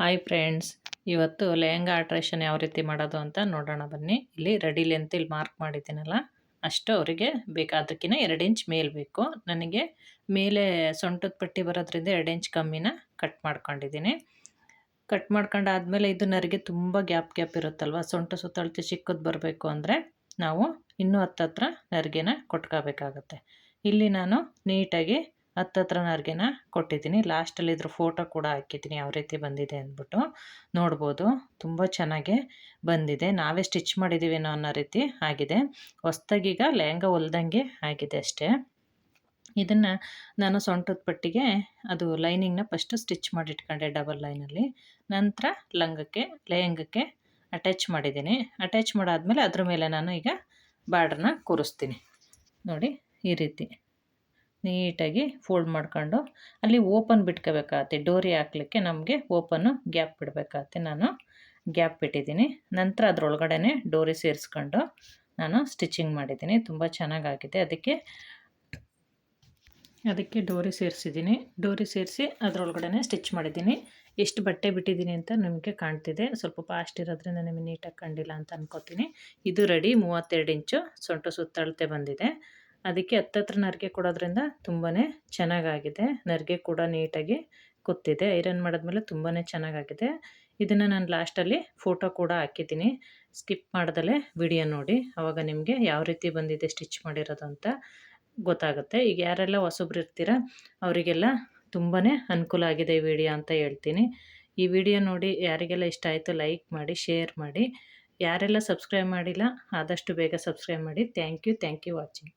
Hi friends, ಇವತ್ತು lehenga alteration ಯಾವ ರೀತಿ ಮಾಡೋದು ಅಂತ ನೋಡೋಣ ಬನ್ನಿ. ಇಲ್ಲಿ ರೆಡಿ ಲೆಂತ್ ಇಲ್ಲಿ ಮಾರ್ಕ್ ಮಾಡಿದ್ದೀನಲ್ಲ, ಅಷ್ಟು ಅವರಿಗೆ ಬೇಕು. ಅದಕ್ಕಿಂತ 2 ಇಂಚ್ ಮೇಲೆ ಬೇಕು ನನಗೆ. ಮೇಲೆ ಸೊಂಟದ ಪಟ್ಟಿ ಬರೋದ್ರಿಂದ 2 ಇಂಚ್ ಕಮ್ಮಿನ ಕಟ್ ಮಾಡ್ಕೊಂಡಿದ್ದೀನಿ. ಕಟ್ ಮಾಡ್ಕೊಂಡಾದ್ಮೇಲೆ ಇದು ನರಿಗೆ ತುಂಬ ಗ್ಯಾಪ್ ಇರುತ್ತಲ್ವ, ಸೊಂಟ ಸುತ್ತಳತೆ ಚಿಕ್ಕದು ಬರಬೇಕು ಅಂದರೆ ನಾವು ಇನ್ನೂ ಹತ್ತತ್ರ ನರಿಗೆನ ಕೊಟ್ಕೋಬೇಕಾಗತ್ತೆ. ಇಲ್ಲಿ ನಾನು ನೀಟಾಗಿ ಹತ್ತತ್ರ ನರಿಗೆನ ಕೊಟ್ಟಿದ್ದೀನಿ. ಲಾಸ್ಟಲ್ಲಿ ಇದ್ರ ಫೋಟೋ ಕೂಡ ಹಾಕಿದ್ದೀನಿ ಯಾವ ರೀತಿ ಬಂದಿದೆ ಅಂದ್ಬಿಟ್ಟು ನೋಡ್ಬೋದು. ತುಂಬ ಚೆನ್ನಾಗೆ ಬಂದಿದೆ. ನಾವೇ ಸ್ಟಿಚ್ ಮಾಡಿದ್ದೀವೇನೋ ಅನ್ನೋ ರೀತಿ ಆಗಿದೆ. ಹೊಸ್ದಾಗೀಗ ಲೆಹಂಗಾ ಹೊಲ್ದಂಗೆ ಆಗಿದೆ ಅಷ್ಟೇ. ಇದನ್ನು ನಾನು ಸೊಂಟದ ಪಟ್ಟಿಗೆ ಅದು ಲೈನಿಂಗ್ನ ಫಸ್ಟು ಸ್ಟಿಚ್ ಮಾಡಿಟ್ಕೊಂಡೆ ಡಬಲ್ ಲೈನಲ್ಲಿ. ನಂತರ ಲೆಹಂಗಕ್ಕೆ ಅಟ್ಯಾಚ್ ಮಾಡಿದ್ದೀನಿ. ಅಟ್ಯಾಚ್ ಮಾಡಾದ್ಮೇಲೆ ಅದ್ರ ಮೇಲೆ ನಾನು ಈಗ ಬಾರ್ಡ್ರನ್ನ ಕೂರಿಸ್ತೀನಿ. ನೋಡಿ ಈ ರೀತಿ ನೀಟಾಗಿ ಫೋಲ್ಡ್ ಮಾಡ್ಕೊಂಡು ಅಲ್ಲಿ ಓಪನ್ ಬಿಟ್ಕೋಬೇಕಾಗತ್ತೆ. ಡೋರಿ ಹಾಕ್ಲಿಕ್ಕೆ ನಮಗೆ ಓಪನ್ನು ಗ್ಯಾಪ್ ಬಿಡಬೇಕಾಗತ್ತೆ. ನಾನು ಗ್ಯಾಪ್ ಬಿಟ್ಟಿದ್ದೀನಿ. ನಂತರ ಅದರೊಳಗಡೆ ಡೋರಿ ಸೇರಿಸ್ಕೊಂಡು ನಾನು ಸ್ಟಿಚಿಂಗ್ ಮಾಡಿದ್ದೀನಿ. ತುಂಬ ಚೆನ್ನಾಗಾಗಿದೆ. ಅದಕ್ಕೆ ಡೋರಿ ಸೇರಿಸಿದ್ದೀನಿ. ಡೋರಿ ಸೇರಿಸಿ ಅದರೊಳಗಡೆ ಸ್ಟಿಚ್ ಮಾಡಿದ್ದೀನಿ. ಎಷ್ಟು ಬಟ್ಟೆ ಬಿಟ್ಟಿದ್ದೀನಿ ಅಂತ ನಿಮಗೆ ಕಾಣ್ತಿದೆ. ಸ್ವಲ್ಪ ಫಾಸ್ಟ್ ಇರೋದ್ರಿಂದ ನಿಮಗೆ ನೀಟಾಗಿ ಕಂಡಿಲ್ಲ ಅಂತ ಅನ್ಕೋತೀನಿ. ಇದು ರೆಡಿ 32 ಇಂಚು ಸೊಂಟ ಸುತ್ತಳತೆ ಬಂದಿದೆ. ಅದಕ್ಕೆ ಹತ್ತತ್ರ ನರಿಗೆ ಕೊಡೋದ್ರಿಂದ ತುಂಬಾ ಚೆನ್ನಾಗಾಗಿದೆ. ನರಿಗೆ ಕೂಡ ನೀಟಾಗಿ ಕೂತಿದೆ. ಐರನ್ ಮಾಡಿದ್ಮೇಲೆ ತುಂಬಾ ಚೆನ್ನಾಗಾಗಿದೆ. ಇದನ್ನು ನಾನು ಲಾಸ್ಟಲ್ಲಿ ಫೋಟೋ ಕೂಡ ಹಾಕಿದ್ದೀನಿ. ಸ್ಕಿಪ್ ಮಾಡ್ದಲೇ ವಿಡಿಯೋ ನೋಡಿ, ಆವಾಗ ನಿಮಗೆ ಯಾವ ರೀತಿ ಬಂದಿದೆ ಸ್ಟಿಚ್ ಮಾಡಿರೋದು ಅಂತ ಗೊತ್ತಾಗುತ್ತೆ. ಈಗ ಯಾರೆಲ್ಲ ಹೊಸಬ್ರು ಇರ್ತೀರ ಅವರಿಗೆಲ್ಲ ತುಂಬಾ ಅನುಕೂಲ ಆಗಿದೆ ಈ ವಿಡಿಯೋ ಅಂತ ಹೇಳ್ತೀನಿ. ಈ ವಿಡಿಯೋ ನೋಡಿ ಯಾರಿಗೆಲ್ಲ ಇಷ್ಟ ಆಯಿತು ಲೈಕ್ ಮಾಡಿ, ಶೇರ್ ಮಾಡಿ. ಯಾರೆಲ್ಲ ಸಬ್ಸ್ಕ್ರೈಬ್ ಮಾಡಿಲ್ಲ ಆದಷ್ಟು ಬೇಗ ಸಬ್ಸ್ಕ್ರೈಬ್ ಮಾಡಿ. Thank you watching.